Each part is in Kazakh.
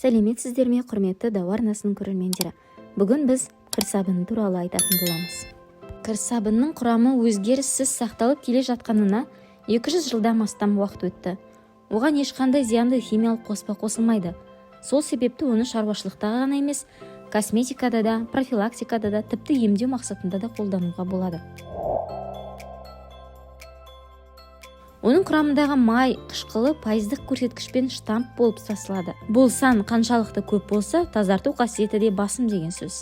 Сәлеметсіздер ме, құрметті Дау арнасының көрермендері. Бүгін біз кір сабыны туралы айтатын боламыз. Кір сабынның құрамы өзгеріссіз сақталып келе жатқанына 200 жылдан астам уақыт өтті. Оған ешқандай зиянды химиялық қоспа қосылмайды. Сол себепті оны шаруашылықта ғана емес, косметикада да, профилактикада да, тіпті емдеу мақсатында да қолдануға болады. Оның құрамындағы май қышқылы пайыздық көрсеткішпен штамп болып сасылады. Бұл сан қаншалықты көп болса, тазарту қасиеті де басым деген сөз.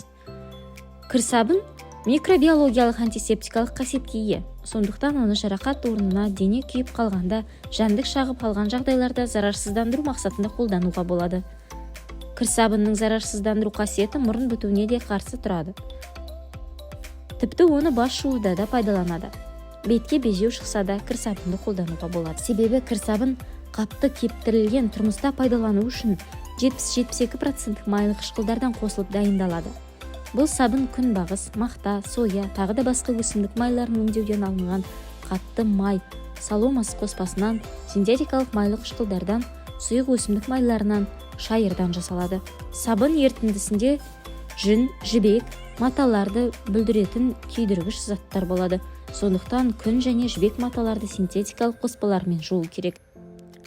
Кір сабын микробиологиялық антисептикалық қасиетке ие. Сондықтан оны жарақат орнына дене күйіп қалғанда, жәндік шағып алған жағдайларда зарарсыздандыру мақсатында қолдануға болады. Кір сабынның зарарсыздандыру қасиеті мұрын бітуіне де қарсы тұрады. Тіпті оны бас жууда да пайдаланады. Бетке безеу шықса да кір сабынды қолдануға болады. Себебі кір сабын қапты кептірілген тұрмыста пайдалану үшін 70-72% майлы қышқылдардан қосылып дайындалады. Бұл сабын күнбағыс, мақта, соя, тағы да басқа өсімдік майларын өңдеуден алынған қатты май, соломас қоспасынан, синтетикалық майлы қышқылдардан, сұйық өсімдік майларынан, шайырдан жасалады. Сабын ерітіндісінде жүн, жібек, маталарды бүлдіретін күйдіргіш заттар болады. Сондықтан күн және жібек маталарды синтетикалық қоспалармен жуу керек.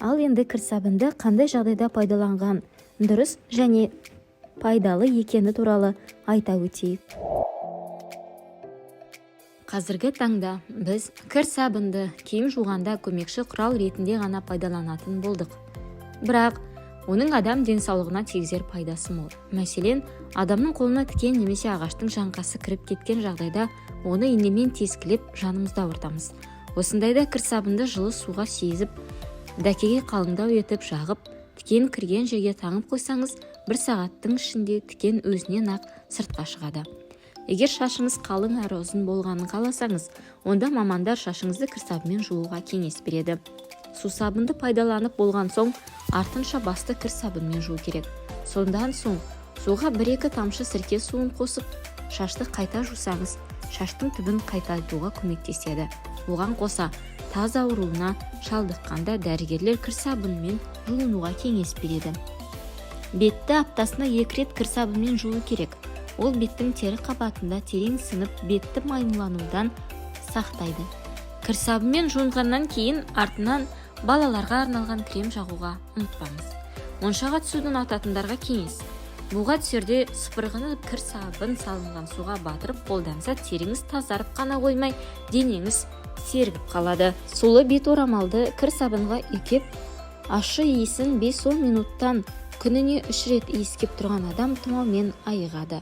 Ал енді кір сабынды қандай жағдайда пайдаланған дұрыс және пайдалы екені туралы айта өтейік. Қазіргі таңда біз кір сабынды киім жуғанда көмекші құрал ретінде ғана пайдаланатын болдық. Бірақ оның адам денсаулығына тигізер пайдасы мол. Мәселен, адамның қолына тікен немесе ағаштың жаңқасы кіріп кеткен жағдайда оны инемен тескілеп жанымызда ауыртамыз. Осындайда кір сабынды жылы суға сейізіп, дәкеге қалыңдау етіп жағып, тікен кірген жерге таңып қойсаңыз, 1 сағаттың ішінде тікен өзінен ақ сыртқа шығады. Егер шашыңыз қалың әрі ұзын болғанын қаласаңыз, онда мамандар шашыңызды кір сабымен жууға кеңес береді. Су сабынды пайдаланып болған соң, артынша басты кір сабынмен жуу керек. Сондан соң суға 1-2 тамшы сірке суын қосып, шашты қайта жусаңыз, шаштың түбін қайтайтуға көмектеседі. Оған қоса, таз ауруына шалдыққанда дәрігерлер кір сабынмен жуынуға кеңес береді. Бетті аптасына 2 рет кір сабынмен жуу керек. Ол беттің тері қабатында терең сынып, бетті майланудан сақтайды. Кір сабынмен жуынғаннан кейін артынан балаларға арналған крем жағуға ұмытпаңыз. Моншаға түсудің ататындарға кеңес. Буға түсерде сыпырғыны кір сабын салынған суға батырып қолданса, теріңіз тазарып қана қоймай, денеңіз сергіп қалады. Сулы бет орамалды кір сабынға үйкеп, ащы иісін 5-10 минуттан күніне 3 рет иіскеп тұрған адам тұмаумен айығады.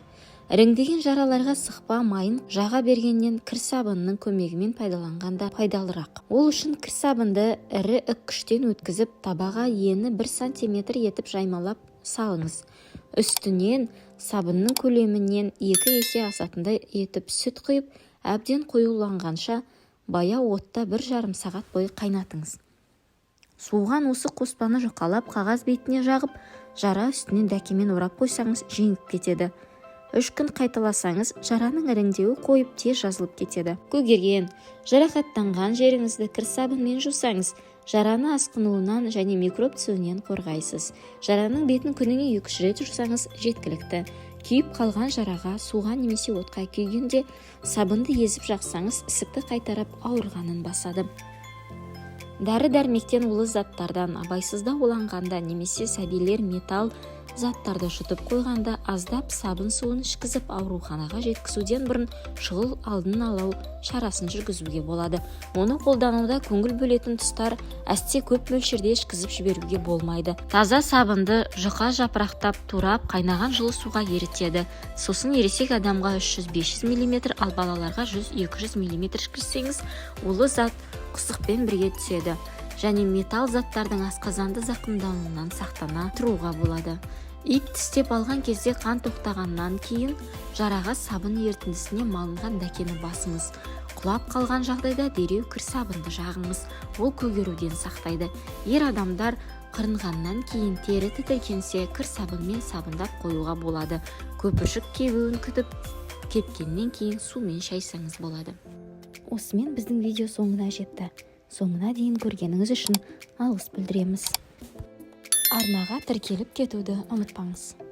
Іріңдеген жараларға сықпа майын жаға бергеннен кір сабынның көмегімен пайдаланғанда пайдалырақ. Ол үшін кір сабынды ірі үккіштен өткізіп, табаға ені 1 сантиметр етіп жаймалап салыңыз. Үстінен сабынның көлемінен 2 есе асатындай етіп сүт құйып, әбден қоюланғанша баяу отта 1,5 сағат бойы қайнатыңыз. Суыған осы қоспаны жұқалап қағаз бетіне жағып, жара үстінен дәкемен орап қойсаңыз жеңіп кетеді. 3 күн қайталасаңыз, жараның іріңдеуі қойып тез жазылып кетеді. Көгерген, жарақаттанған жеріңізді кір сабынмен жусаңыз, жараны асқынуынан және микроб түсуінен қорғайсыз. Жараның бетін күніне 2-3 рет жусаңыз жеткілікті. Күйіп қалған жараға суға немесе отқа күйгенде сабынды езіп жақсаңыз, ісікті қайтарып ауырғанын басады. Дәрі-дәрмектен улы заттардан абайсызда уланғанда немесе сәбилер металл заттарды жұтып қойғанда аздап сабын суын ішкізіп ауруханаға жеткізуден бұрын шұғыл алдын алу шарасын жүргізуге болады. Оны қолдануда көңіл бөлетін тұстар әсте көп мөлшерде ішкізіп жіберуге болмайды. Таза сабынды жұқа жапырақтап, турап, қайнаған жылы суға ерітеді. Сосын ересек адамға 300-500 мм, ал балаларға 100-200 мм ішкізсеңіз, улы зат құсықпен бірге түседі және металл заттардың асқазанды зақымдануынан сақтана тұруға болады. Ит тістеп алған кезде қан тоқтағаннан кейін жараға сабын ерітіндісіне малынған дәкені басыңыз. Құлап қалған жағдайда дереу кір сабынды жағыңыз. Ол көгеруден сақтайды. Ер адамдар қырынғаннан кейін тері тітіркенсе, кір сабынмен сабындап қоюға болады. Көпіршік кебуін күтіп, кепкеннен кейін сумен шайсаңыз болады. Осымен біздің видео соңына жетті. Соңына дейін көргеніңіз үшін алғыс білдіреміз. арнаға тіркеліп кетуді ұмытпаңыз.